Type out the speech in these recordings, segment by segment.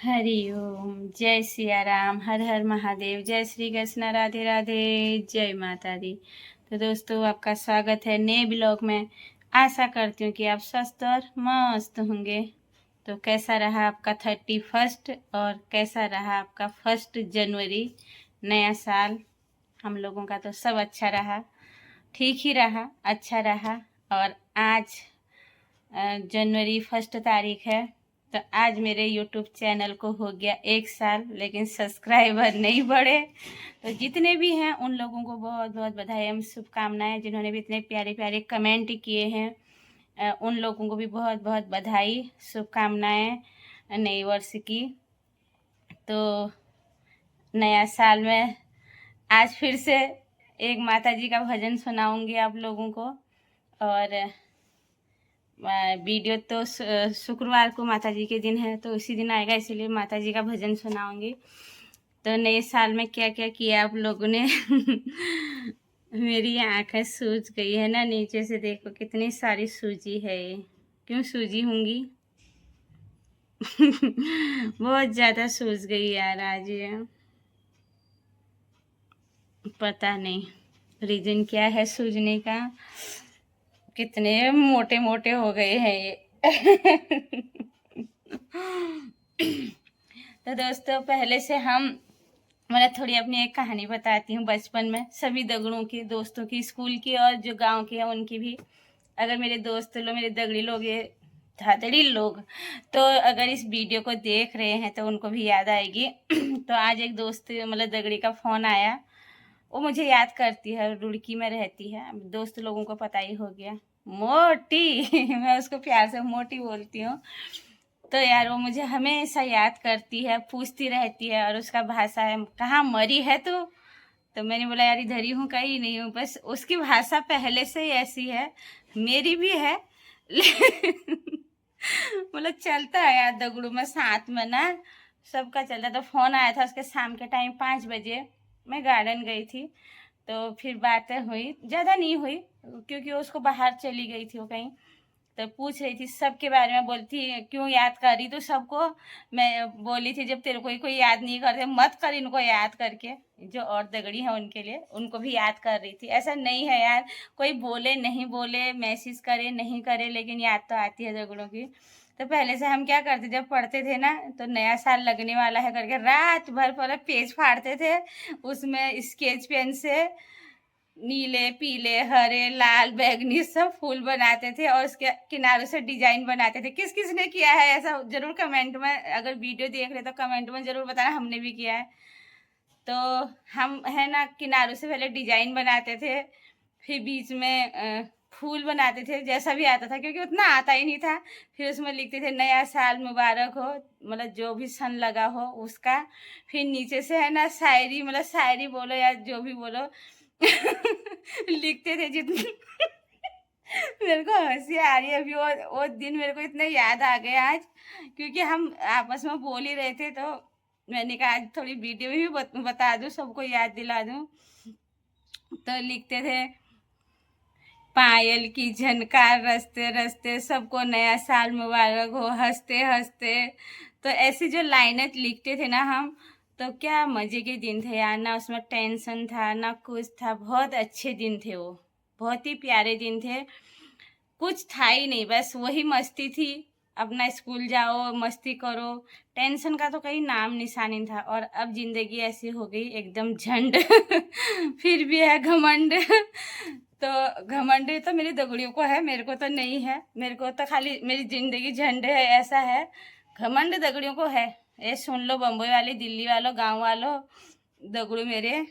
हरि ओम। जय सिया राम। हर हर महादेव। जय श्री कृष्ण। राधे राधे। जय माता दी। तो दोस्तों, आपका स्वागत है नए ब्लॉग में। आशा करती हूँ कि आप स्वस्थ और मस्त होंगे। तो कैसा रहा आपका 31 और कैसा रहा आपका 1 जनवरी नया साल? हम लोगों का तो सब अच्छा रहा, ठीक ही रहा, अच्छा रहा। और आज जनवरी 1 तारीख है। तो आज मेरे यूट्यूब चैनल को हो गया 1 साल, लेकिन सब्सक्राइबर नहीं बढ़े। तो जितने भी हैं उन लोगों को बहुत बहुत बधाई एवं शुभकामनाएं, जिन्होंने भी इतने प्यारे प्यारे कमेंट किए हैं उन लोगों को भी बहुत बहुत बधाई शुभकामनाएं नए वर्ष की। तो नया साल में आज फिर से एक माता जी का भजन सुनाऊंगी आप लोगों को। और वीडियो तो शुक्रवार को माता जी के दिन है, तो उसी दिन आएगा, इसीलिए माता जी का भजन सुनाऊंगी। तो नए साल में क्या क्या किया आप लोगों ने? मेरी आंखें सूज गई है ना, नीचे से देखो कितनी सारी सूजी है ये। क्यों सूजी होंगी? बहुत ज़्यादा सूज गई यार आज ये। पता नहीं रीज़न क्या है सूजने का। कितने मोटे मोटे हो गए हैं ये। तो दोस्तों, पहले से मैं थोड़ी अपनी एक कहानी बताती हूँ। बचपन में सभी दगड़ों की, दोस्तों की, स्कूल की और जो गांव के हैं उनकी भी। अगर मेरे दोस्त लोग, मेरे दगड़ी लोग, ये धातड़ी लोग, तो अगर इस वीडियो को देख रहे हैं तो उनको भी याद आएगी। तो आज एक दोस्त दगड़ी का फ़ोन आया। वो मुझे याद करती है, रुड़की में रहती है। दोस्त लोगों को पता ही हो गया, मोटी। मैं उसको प्यार से मोटी बोलती हूँ। तो यार वो मुझे हमेशा याद करती है, पूछती रहती है। और उसका भाषा है, कहाँ मरी है तू? तो मैंने बोला यार इधर ही हूँ, कहीं नहीं हूँ। बस उसकी भाषा पहले से ही ऐसी है, मेरी भी है। चलता है यार दगड़ू में साथ में ना, सबका चलता। तो फोन आया था उसके शाम के टाइम 5 बजे। मैं गार्डन गई थी, तो फिर बातें हुई, ज़्यादा नहीं हुई क्योंकि उसको बाहर चली गई थी वो कहीं। तो पूछ रही थी सबके बारे में, बोलती क्यों याद कर रही तो सबको। मैं बोली थी जब तेरे कोई याद नहीं करते मत कर इनको याद करके। जो और दगड़ी हैं उनके लिए, उनको भी याद कर रही थी। ऐसा नहीं है यार, कोई बोले नहीं बोले, मैसेज करे नहीं करे, लेकिन याद तो आती है दगड़ों की। तो पहले से हम क्या करते, जब पढ़ते थे ना, तो नया साल लगने वाला है करके रात भर पूरा पेज फाड़ते थे। उसमें स्केच पेन से नीले, पीले, हरे, लाल, बैंगनी सब फूल बनाते थे और उसके किनारों से डिजाइन बनाते थे। किस किस ने किया है ऐसा जरूर कमेंट में, अगर वीडियो देख रहे तो कमेंट में जरूर बताना, हमने भी किया है। तो हम है ना, किनारों से पहले डिजाइन बनाते थे, फिर बीच में फूल बनाते थे, जैसा भी आता था, क्योंकि उतना आता ही नहीं था। फिर उसमें लिखते थे नया साल मुबारक हो, जो भी सन लगा हो उसका। फिर नीचे से है ना शायरी, शायरी बोलो या जो भी बोलो, लिखते थे जितने। मेरे को हंसी आ रही है अभी, वो दिन मेरे को इतने याद आ गए आज, क्योंकि हम आपस में बोल ही रहे थे। तो मैंने कहा आज थोड़ी वीडियो में भी बता दूं, सबको याद दिला दूं। तो लिखते थे पायल की झनकार रस्ते रस्ते, सबको नया साल मुबारक हो, हंसते हंसते। तो ऐसी जो लाइनें लिखते थे ना हम, तो क्या मज़े के दिन थे यार। ना उसमें टेंशन था ना कुछ था, बहुत अच्छे दिन थे वो, बहुत ही प्यारे दिन थे। कुछ था ही नहीं, बस वही मस्ती थी। अपना स्कूल जाओ, मस्ती करो, टेंशन का तो कहीं नाम निशान नहीं था। और अब जिंदगी ऐसी हो गई एकदम झंड। फिर भी है घमंड। तो घमंड तो मेरी दगड़ियों को है, मेरे को तो नहीं है। मेरे को तो खाली मेरी जिंदगी झंड है, ऐसा है। घमंड दगड़ियों को है। ये सुन लो बम्बई वाले, दिल्ली वालों, गांव वालों, दगड़ू मेरे।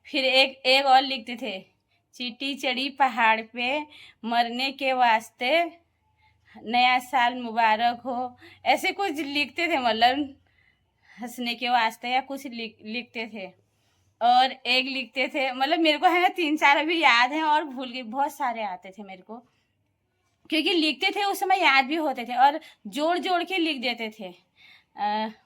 फिर एक एक और लिखते थे, चींटी चढ़ी पहाड़ पे मरने के वास्ते, नया साल मुबारक हो। ऐसे कुछ लिखते थे, हंसने के वास्ते या कुछ लिखते थे। और एक लिखते थे, मेरे को है ना 3-4 अभी याद है और भूल गई, बहुत सारे आते थे मेरे को, क्योंकि लिखते थे उस समय, याद भी होते थे और जोड़ जोड़ के लिख देते थे।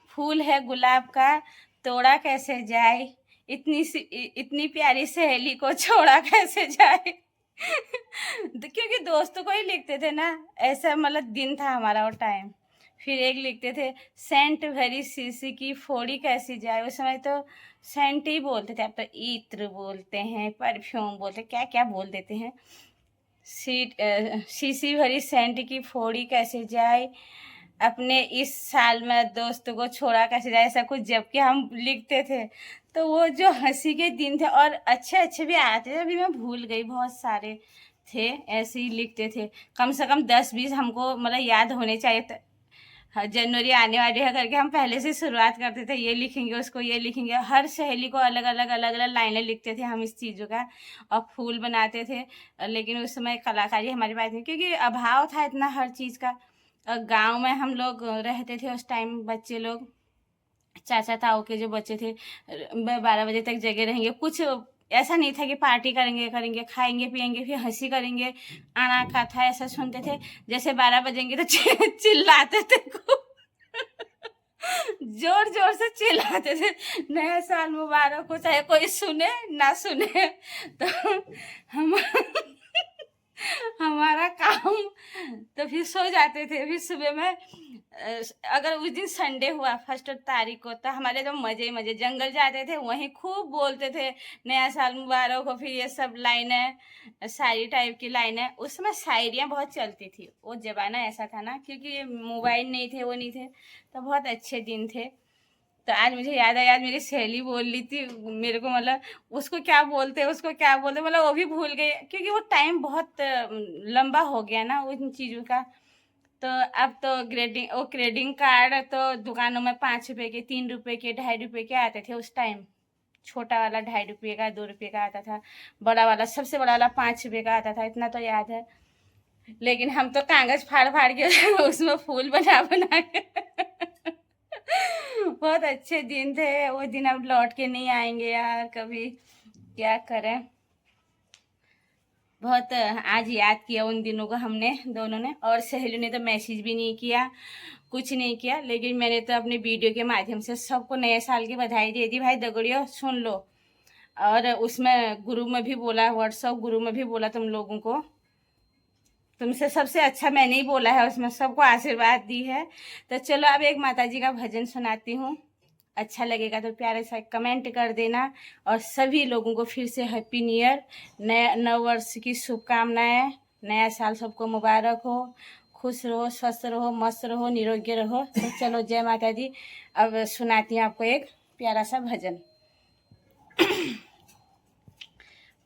फूल है गुलाब का, तोड़ा कैसे जाए, इतनी प्यारी सहेली को छोड़ा कैसे जाए। तो क्योंकि दोस्तों को ही लिखते थे ना, ऐसा दिन था हमारा वो टाइम। फिर एक लिखते थे सेंट भरी शीशी की फोड़ी कैसी जाए। उस समय तो सेंट ही बोलते थे, अब तो इत्र बोलते हैं, परफ्यूम बोलते, क्या क्या बोल देते हैं। शीशी भरी सेंट की फोड़ी कैसे जाए, अपने इस साल में दोस्त को छोड़ा कैसे जाए, ऐसा कुछ जबकि हम लिखते थे। तो वो जो हंसी के दिन थे, और अच्छे अच्छे भी आते थे, अभी मैं भूल गई, बहुत सारे थे ऐसे ही लिखते थे। कम से कम 10-20 हमको मतलब याद होने चाहिए। हाँ, जनवरी आने वाली है करके हम पहले से शुरुआत करते थे, ये लिखेंगे उसको, ये लिखेंगे, हर सहेली को अलग अलग अलग अलग लाइनें लिखते थे हम इस चीज़ों का, और फूल बनाते थे। लेकिन उस समय कलाकारी हमारे पास नहीं, क्योंकि अभाव था इतना हर चीज़ का। गांव में हम लोग रहते थे उस टाइम, बच्चे लोग, चाचा ताऊ के जो बच्चे थे, 12 बजे तक जगे रहेंगे। कुछ ऐसा नहीं था कि पार्टी करेंगे करेंगे, खाएंगे पिएंगे, फिर हंसी करेंगे, आना कथा ऐसा सुनते थे। जैसे 12 बजेंगे तो चिल्लाते थे खूब, जोर जोर से चिल्लाते थे, नया साल मुबारक हो, चाहे कोई सुने ना सुने। तो हम हमारा काम, तो फिर सो जाते थे। फिर सुबह में अगर उस दिन संडे हुआ 1 तारीख को, तो हमारे तो मजे ही मजे, जंगल जाते थे, वहीं खूब बोलते थे नया साल मुबारक हो, फिर ये सब लाइनें, शायरी टाइप की लाइनें। उस समय शायरियाँ बहुत चलती थी, वो ज़माना ऐसा था ना, क्योंकि मोबाइल नहीं थे, वो नहीं थे, तो बहुत अच्छे दिन थे। तो आज मुझे याद आया, आज मेरी सहेली बोल रही थी मेरे को, मतलब उसको क्या बोलते हैं, उसको क्या बोलते हैं, मतलब वो भी भूल गई, क्योंकि वो टाइम बहुत लंबा हो गया ना उन चीज़ों का। तो अब तो ग्रेडिंग कार्ड तो दुकानों में 5 रुपए के, 3 रुपए के, 2.5 रुपए के आते थे उस टाइम। छोटा वाला 2.5 रुपए का, 2 रुपए का आता था। बड़ा वाला, सबसे बड़ा वाला 5 रुपए का आता था, इतना तो याद है। लेकिन हम तो कागज फाड़ फाड़ के उसमें फूल बना बना के बहुत अच्छे दिन थे वो दिन, अब लौट के नहीं आएंगे यार कभी, क्या करें। बहुत आज याद किया उन दिनों को हमने दोनों ने, और सहेलियों ने तो मैसेज भी नहीं किया, कुछ नहीं किया, लेकिन मैंने तो अपने वीडियो के माध्यम से सबको नए साल की बधाई दे दी। भाई दगड़ियों सुन लो, और उसमें ग्रुप में भी बोला, व्हाट्सएप ग्रुप में भी बोला तुम लोगों को, तुमसे सबसे अच्छा मैंने ही बोला है उसमें, सबको आशीर्वाद दी है। तो चलो अब एक माता जी का भजन सुनाती हूँ, अच्छा लगेगा तो प्यारे सा कमेंट कर देना। और सभी लोगों को फिर से हैप्पी न्यू ईयर, नया नव वर्ष की शुभकामनाएं, नया साल सबको मुबारक हो, खुश रहो, स्वस्थ रहो, मस्त रहो, निरोगी रहो। तो चलो जय माता दी। अब सुनाती हूँ आपको एक प्यारा सा भजन।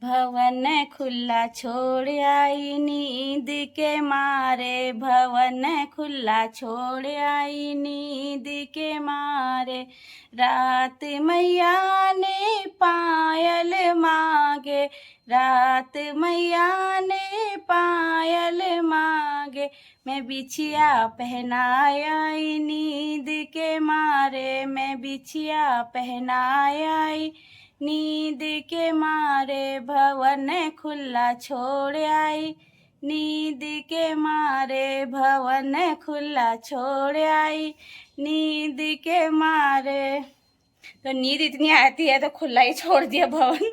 भवन खुला छोड़ आई नींद के मारे, भवन खुला छोड़ आई नींद के मारे, रात मैया ने पायल मांगे, रात मैया ने पायल मांगे, मैं बिछिया पहनाई नींद के मारे, मैं बिछिया पहनाई नींद के मारे, भवन खुला छोड़ आई, नींद के मारे, भवन खुला छोड़ आई, नींद के मारे। तो नींद इतनी आती है तो खुला ही छोड़ दिया भवन।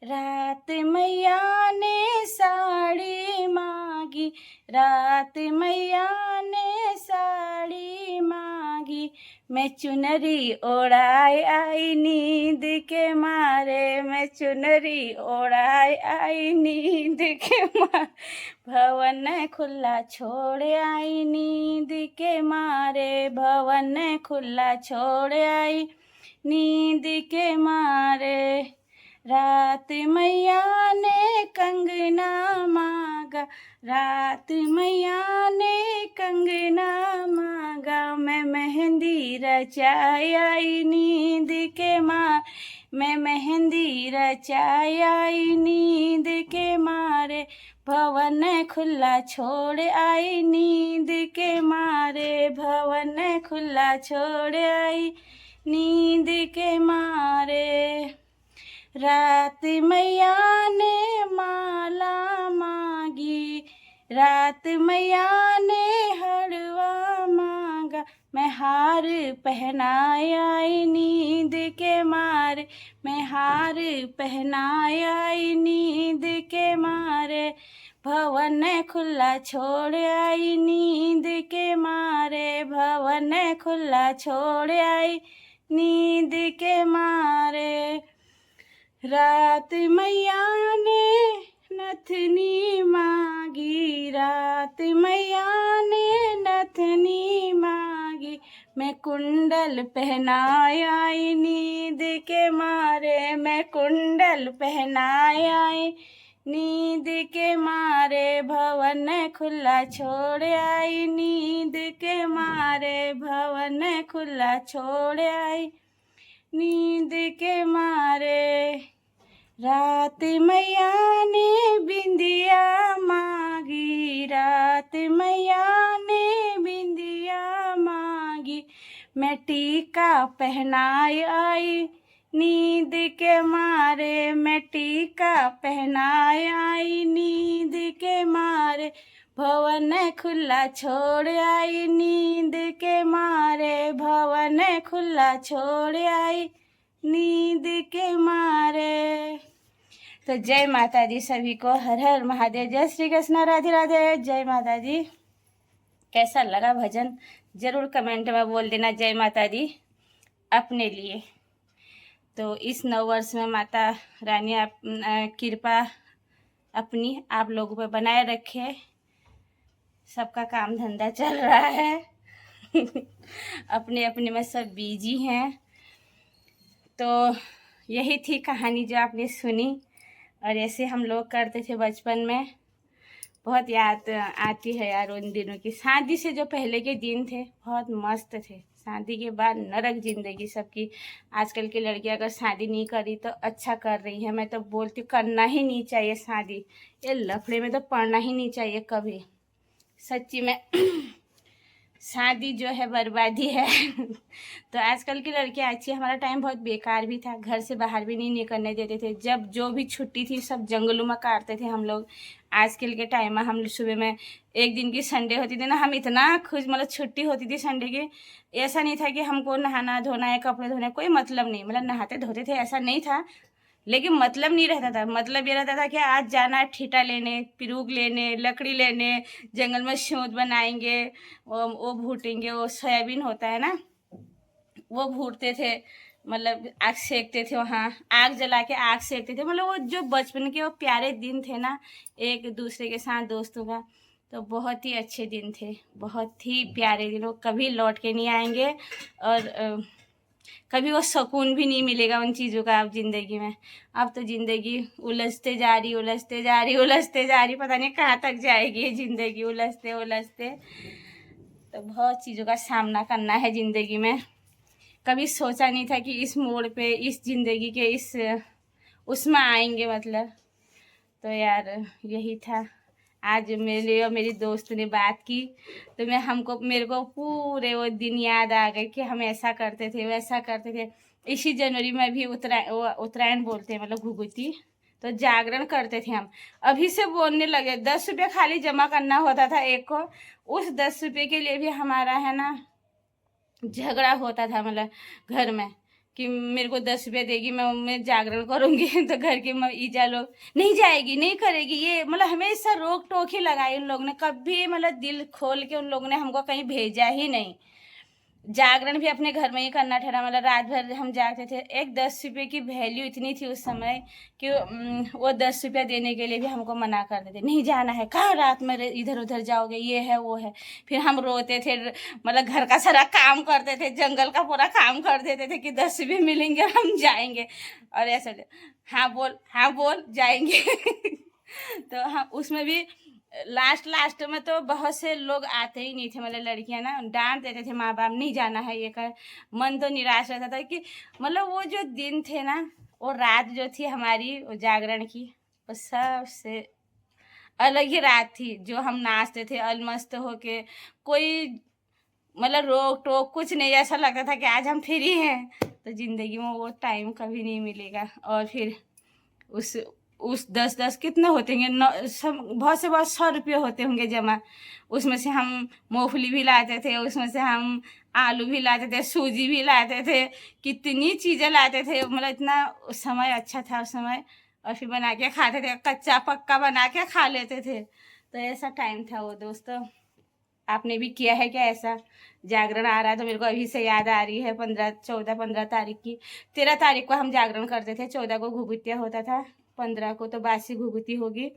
रात मैया ने साड़ी मांगी, रात मैया ने साड़ी मांगी, मैं चुनरी ओढ़ाए आई नींद के मारे, मैं चुनरी ओढ़ाए आई नींद के मारे, भवन खुला छोड़ आई नींद के मारे, भवन खुला छोड़ आई नींद के मारे, रात मैया ने कंगना मांगा, रात मैया ने कंगना मांगा, मैं मेहंदी रचाई आई नींद के मारे, मैं मेहंदी रचाई आई नींद के मारे, भवन खुला छोड़ आई नींद के मारे, भवन खुला छोड़ आई नींद के मारे, रात मैया ने माला मांगी, रात मैया ने हलवा मांगा, मैं हार पहनाए आई नींद के मारे, मैं हार पहनाए आई नींद के मारे, भवन खुला छोड़ आई नींद के मारे, भवन खुला छोड़ आई नींद के मारे। रात मैया ने नथनी मांगी, रात मैया ने नथनी मांगी, मैं कुंडल पहनाए आई नींद के मारे, मैं कुंडल पहनाए आई नींद के मारे। भवन खुला छोड़ आई नींद के मारे, भवन खुला छोड़ आई नींद के मारे। रात मैया ने बिंदिया मांगी, रात मैया ने बिंदिया मांगी, मैं टीका पहनाए आई नींद के मारे, मैं टीका पहनाए आई नींद के मारे। भवन खुला छोड़ आई नींद के मारे, भवन खुला छोड़ आई नींद के मारे। तो जय माता दी सभी को, हर हर महादेव, जय श्री कृष्ण, राधे राधे, जय माता दी। कैसा लगा भजन जरूर कमेंट में बोल देना, जय माता दी अपने लिए। तो इस नव वर्ष में माता रानी आप कृपा अपनी आप लोगों पे बनाए रखे। सबका काम धंधा चल रहा है अपने अपने में सब बिजी हैं। तो यही थी कहानी जो आपने सुनी, और ऐसे हम लोग करते थे बचपन में। बहुत याद आती है यार उन दिनों की। शादी से जो पहले के दिन थे बहुत मस्त थे, शादी के बाद नरक जिंदगी सबकी। आजकल की लड़कियां अगर शादी नहीं करी तो अच्छा कर रही है। मैं तो बोलती हूँ करना ही नहीं चाहिए शादी, ये लफड़े में तो पड़ना ही नहीं चाहिए कभी, सच्ची में शादी जो है बर्बादी है तो आजकल की लड़कियां अच्छी। हमारा टाइम बहुत बेकार भी था, घर से बाहर भी नहीं निकलने देते थे। जब जो भी छुट्टी थी सब जंगलों में काटते थे हम लोग। आजकल के टाइम में हम सुबह में एक दिन की संडे होती थी ना, हम इतना खुश, मतलब छुट्टी होती थी संडे की, ऐसा नहीं था कि हमको नहाना धोना है, कपड़े धोने, कोई मतलब नहीं। मतलब नहाते धोते थे ऐसा नहीं था, लेकिन मतलब नहीं रहता था। मतलब ये रहता था कि आज जाना है ठीटा लेने, पिरूक लेने, लकड़ी लेने, जंगल में शोध बनाएंगे, वो भूटेंगे, वो सोयाबीन होता है ना, वो भूटते थे। मतलब आग सेकते थे, वहाँ आग जला के आग सेकते थे। मतलब वो जो बचपन के वो प्यारे दिन थे ना, एक दूसरे के साथ दोस्तों का, तो बहुत ही अच्छे दिन थे, बहुत ही प्यारे दिन। वो कभी लौट के नहीं आएंगे, और कभी वो सुकून भी नहीं मिलेगा उन चीज़ों का अब ज़िंदगी में। अब तो ज़िंदगी उलझते जा रही, उलझते जा रही, उलझते जा रही, पता नहीं कहाँ तक जाएगी ये ज़िंदगी, उलझते उलझते। तो बहुत चीज़ों का सामना करना है ज़िंदगी में। कभी सोचा नहीं था कि इस मोड़ पे, इस ज़िंदगी के इस उसमें आएंगे मतलब। तो यार यही था। आज मेरे और मेरी दोस्त ने बात की तो मेरे को पूरे वो दिन याद आ गए कि हम ऐसा करते थे, वैसा करते थे। इसी जनवरी में भी उत्तरायण बोलते हैं, मतलब घुघुती, तो जागरण करते थे हम। अभी से बोलने लगे। 10 रुपये खाली जमा करना होता था एक को। उस 10 रुपये के लिए भी हमारा है ना झगड़ा होता था, मतलब घर में, कि मेरे को 10 रुपये देगी, मैं जागरण करूँगी तो घर की ईजा लोग नहीं जाएगी, नहीं करेगी, ये मतलब हमेशा रोक टोक ही लगाई उन लोगों ने। कभी मतलब दिल खोल के उन लोगों ने हमको कहीं भेजा ही नहीं। जागरण भी अपने घर में ही करना ठहरा। मतलब रात भर हम जागते थे। एक 10 रुपये की वैल्यू इतनी थी उस समय कि वो 10 रुपया देने के लिए भी हमको मना करते थे, नहीं जाना है, कहाँ रात में इधर उधर जाओगे, ये है वो है। फिर हम रोते थे, मतलब घर का सारा काम करते थे, जंगल का पूरा काम कर देते थे कि 10 रुपये मिलेंगे और हम जाएंगे। और ऐसा हाँ बोल जाएंगे तो हम उसमें भी लास्ट में तो बहुत से लोग आते ही नहीं थे। मतलब लड़कियां ना डांट देते थे माँ बाप, नहीं जाना है ये कर। मन तो निराश रहता था कि मतलब वो जो दिन थे ना, वो रात जो थी हमारी वो जागरण की, वो सबसे अलग ही रात थी। जो हम नाचते थे अलमस्त होके, कोई मतलब रोक टोक कुछ नहीं। ऐसा लगता था कि आज हम फ्री हैं। तो ज़िंदगी में वो टाइम कभी नहीं मिलेगा। और फिर उस 10 कितने होते होंगे, सब बहुत से बहुत 100 रुपये होते होंगे जमा। उसमें से हम मूंगफली भी लाते थे, उसमें से हम आलू भी लाते थे, सूजी भी लाते थे, कितनी चीज़ें लाते थे। मतलब इतना समय अच्छा था उस समय। और फिर बना के खाते थे, कच्चा पक्का बना के खा लेते थे। तो ऐसा टाइम था वो दोस्तों। आपने भी किया है क्या ऐसा? जागरण आ रहा है तो मेरे को अभी से याद आ रही है 15 तारीख की। 13 तारीख को हम जागरण करते थे, 14 को घुघुतिया होता था, 15 को तो बासी घुघुती होगी।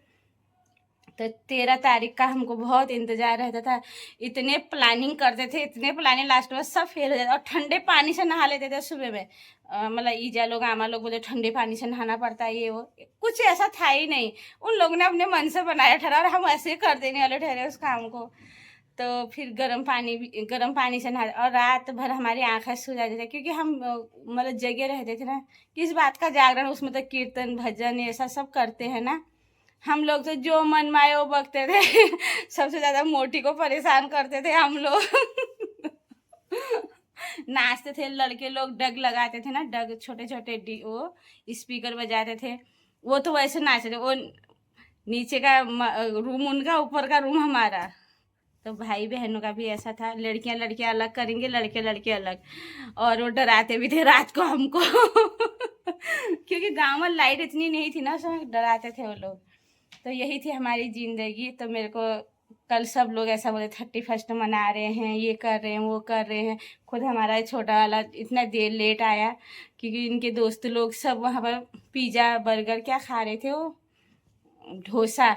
तो 13 तारीख का हमको बहुत इंतजार रहता था। इतने प्लानिंग करते थे, इतने प्लानिंग, लास्ट में सब फेल हो जाता। और ठंडे पानी से नहा लेते थे सुबह में। मतलब ईजा लोग आमा लोग बोले ठंडे पानी से नहाना पड़ता है, ये वो कुछ ऐसा था ही नहीं। उन लोगों ने अपने मन से बनाया ठहरा, और हम ऐसे कर देने वाले ठहरे उस काम को। तो फिर गर्म पानी से नहा, और रात भर हमारी आंखें सो जाती थी, क्योंकि हम मतलब जगे रहते थे ना। किस बात का जागरण, उसमें तो कीर्तन भजन ऐसा सब करते हैं ना। हम लोग तो जो मन माए वो बकते थे। सबसे ज़्यादा मोटी को परेशान करते थे हम लोग। नाचते थे लड़के लोग, डग लगाते थे ना, डग छोटे छोटे वो स्पीकर बजाते थे। वो तो वैसे नाचते थे, वो नीचे का रूम उनका, ऊपर का रूम हमारा। तो भाई बहनों का भी ऐसा था, लड़कियां लड़कियां अलग करेंगे, लड़के लड़के अलग। और वो डराते भी थे रात को हमको। क्योंकि गांव में लाइट इतनी नहीं थी ना, उसमें डराते थे वो लोग। तो यही थी हमारी ज़िंदगी। तो मेरे को कल सब लोग ऐसा बोले 31 मना रहे हैं, ये कर रहे हैं, वो कर रहे हैं। खुद हमारा छोटा वाला इतना देर लेट आया, क्योंकि इनके दोस्त लोग सब वहाँ पर पिज़्ज़ा बर्गर क्या खा रहे थे, वो डोसा।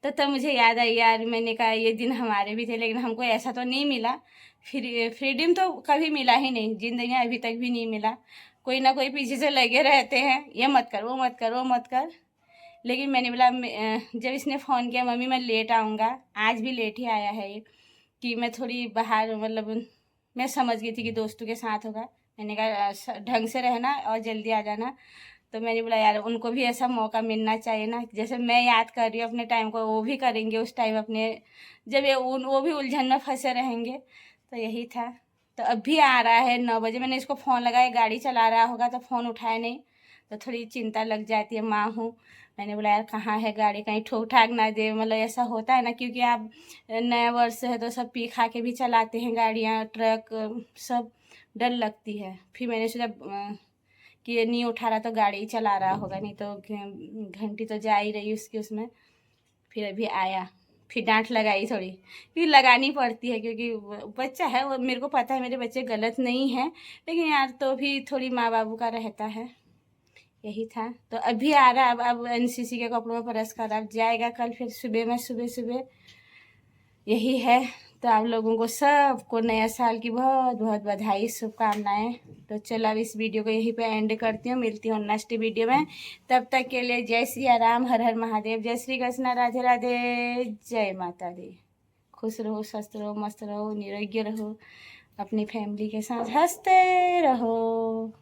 तो तब मुझे याद आई यार, मैंने कहा ये दिन हमारे भी थे, लेकिन हमको ऐसा तो नहीं मिला। फिर फ्रीडम तो कभी मिला ही नहीं ज़िंदगी में, अभी तक भी नहीं मिला। कोई ना कोई पीछे से लगे रहते हैं, ये मत कर, वो मत कर, वो मत कर। लेकिन मैंने बोला, जब इसने फ़ोन किया मम्मी मैं लेट आऊँगा, आज भी लेट ही आया है ये, कि मैं थोड़ी बाहर, मतलब मैं समझ गई थी कि दोस्तों के साथ होगा। मैंने कहा ढंग से रहना और जल्दी आ जाना। तो मैंने बोला यार उनको भी ऐसा मौका मिलना चाहिए ना, जैसे मैं याद कर रही हूँ अपने टाइम को, वो भी करेंगे उस टाइम अपने, जब ये वो भी उलझन में फंसे रहेंगे। तो यही था। तो अभी आ रहा है 9 बजे, मैंने इसको फ़ोन लगाया, गाड़ी चला रहा होगा तो फ़ोन उठाया नहीं। तो थोड़ी चिंता लग जाती है, माँ हूँ। मैंने बोला यार कहाँ है गाड़ी, कहीं ठोक ठाक ना दे, मतलब ऐसा होता है ना, क्योंकि आप नया वर्ष है तो सब पी खा के भी चलाते हैं गाड़ियाँ, ट्रक सब, डर लगती है। फिर मैंने सोचा कि ये नहीं उठा रहा तो गाड़ी ही चला रहा होगा, नहीं तो घंटी तो जा ही रही उसकी उसमें। फिर अभी आया, फिर डांट लगाई थोड़ी, फिर लगानी पड़ती है, क्योंकि बच्चा है वो, मेरे को पता है मेरे बच्चे गलत नहीं हैं, लेकिन यार तो भी थोड़ी माँ बाबू का रहता है। यही था। तो अभी आ रहा, अब एनसीसी के कपड़ों में परस कर अब जाएगा कल, फिर सुबह में सुबह सुबह। यही है। तो आप लोगों को सबको नया साल की बहुत बहुत बधाई, शुभकामनाएं। तो चलो अब इस वीडियो को यहीं पे एंड करती हूँ, मिलती हूँ नेक्स्ट वीडियो में। तब तक के लिए जय सिया राम, हर हर महादेव, जय श्री कृष्ण, राधे राधे, जय माता दी। खुश रहो, स्वस्थ रहो, मस्त रहो, निरोगी रहो, अपनी फैमिली के साथ हंसते रहो।